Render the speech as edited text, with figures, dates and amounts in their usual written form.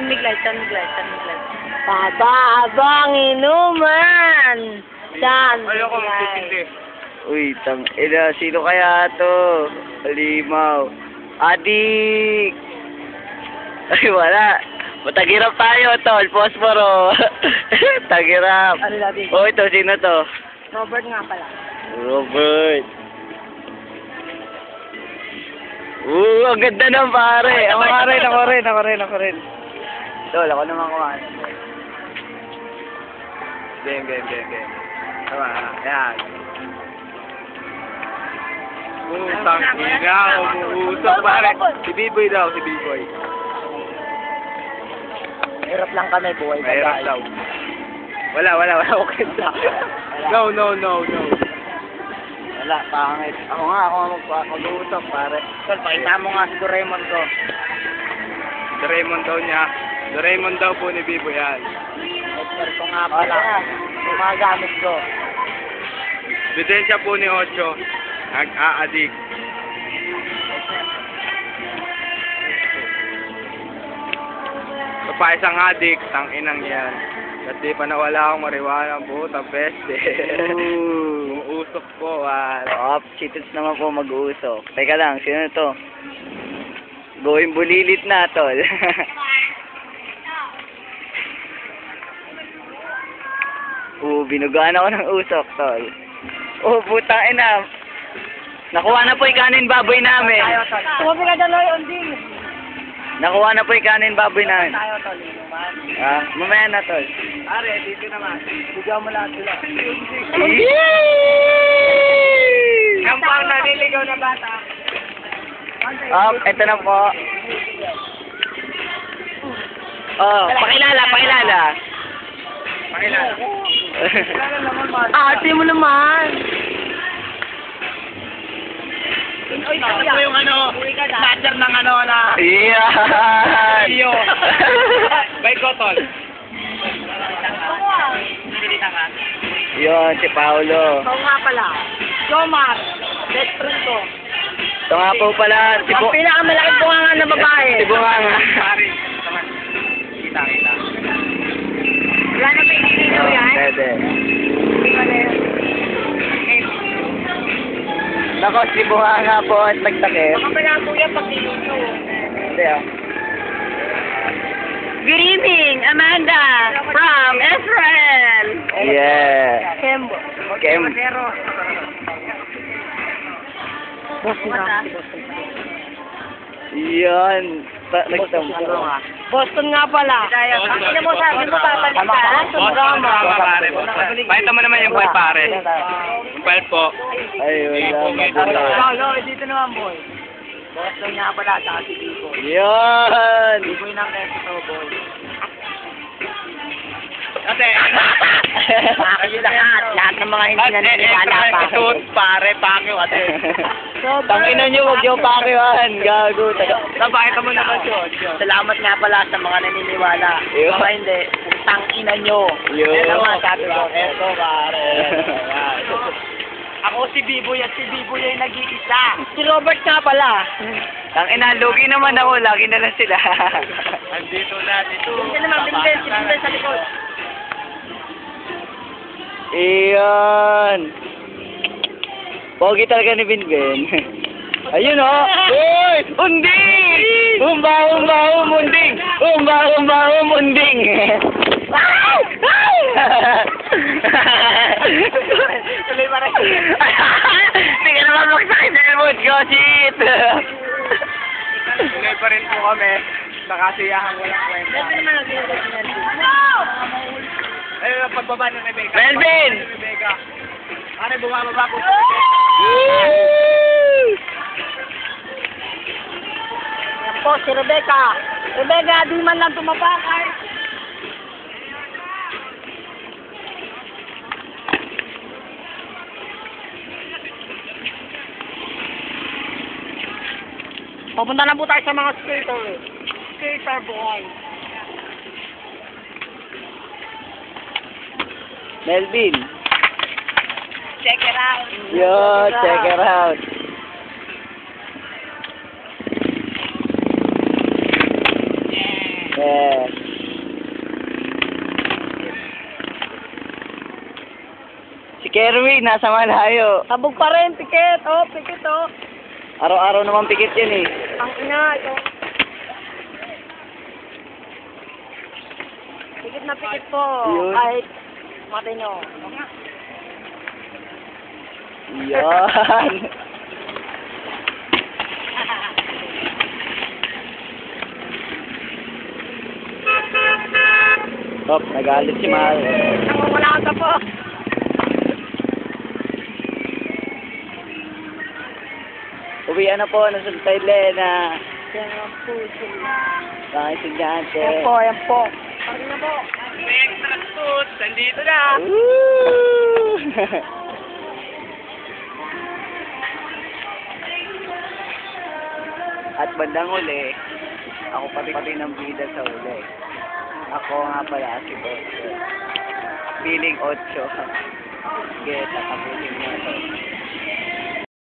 Sunmiglite. Pababang inuman. Ayoko magtitindi. Uy, sino kaya to? Halimaw. Adik! Ay, wala. Matagirap tayo, tol. Posporo. Tagirap. Ano natin? Oh, ito. Sino to? Robert nga pala. Robert. Ang ganda ng pare. Ako rin. Tol, ako naman kuhaan. Game. Tama, yan. Putang ina, umuusok pare. Si B-Boy daw, si B-Boy. Hirap lang kami, buhay Mahirap daw. Wala, okay daw. No. Wala, pangit. Ako nga mag-uusap, pare. Tol, pakita mo nga si Doraemon ko. Doraemon daw po ni Bibo yan. Expert ko nga pala. Yung mga gamit ko. Bidensya po ni Ocho. Nag-a-addict. So, pa isang addict, tang inang yan. Kasi pa nawala akong mariwana po, peste. Umuusok po, Cheaters naman po mag-uusok. Teka lang, sino to? Going bulilit na, tol. Binugaan ako ng usok, tol. Putang ina. Nakuha na po yung kanin baboy namin. Tumabi ka dyan, Loy, onding. Nakuha na po yung kanin baboy namin. Tayo, Tol. Inuman. Mamaya na, tol. Pare, dito naman. Bigyan mo lahat sila. Kampang naliligaw na bata. Ito na po. Pakilala. Ate mo naman. Ito yung snatcher ng na... Iyan! Iyo! By Cotton. Yun, si Paolo. Ikaw nga pala. Jomar. Best friend ko. Ito nga po pala. Ang pinakamalaking bunganga na babae. Si Bunganga. Pare. Kita. Wala na ba inilinaw yan? Pwede. Hindi ka na yan. Nako, si Bunganga po at nagtakip. Baka malabo yan pag nilunyo. Hindi Good evening, Amanda from Israel. Yeah. Kembo. Kem. Yan. Boston nga pala. Ano mo sabi mo babalik ka? Sumagama. Pakita mo naman yung boy, pare. Yung file po. Ay, wala. Loy, dito naman, boy. Boston nga pala, saka si Bibo. Yan. Boy ng keso, boy. Kasi, Kayo lahat ng mga hindi na naniwala pa. ito, pare, pakyo, ate. Tangina nyo, huwag yung pakiwan. Gago. Pakita mo naman yun. Salamat nga pala sa mga naniniwala. Yo. Baka hindi, putang ina nyo. Yo. Ito nga sabi ko. Eto, pare. Ako si Biboy at si Biboy ay nag-iisa. Si Robert nga pala. Tangina, lugi naman ako. Lagi na lang sila. Andito na, dito. Hindi naman, Binben, si Binben sa likod. Iyan. Pogi talaga ni Binben. Ayun o. Uy! Unding! Umunding! Umunding! Tuloy pa rin. Hindi ka naman magsakit sa elmod ko, shit! Tuloy pa rin po kami. Nakasiyahan ko lang kwenta. Ito naman nag-iisa. Ayun ang pagbaba ng Rebecca. Melvin! Rebecca. Pare, bumababa po. Yan po, si Rebecca. Rebecca, di man lang tumapak. Papunta na po tayo sa mga skater. Skater boy. Melvin! Check it out. Yo, check it out. Yeah. Kerwin, nasa malayo. Sabog pa rin, pikit. Oh, pikit, oh. Araw-araw naman pikit yan eh. Ang ina, ito. Pikit na pikit po. Yun. Kahit matino. Yan. Top, nagalit si Mal. Wala ka po. Uwian na po, nasa Thailand. Yan ang po sila. Mga estudyante. Yan po, yan po. Pari na po. Extra food, nandito na. Woo! At bandang uli, ako pati ng bida sa uli. Ako nga pala si Otso. Feeling 8. Sige, tatapusin mo.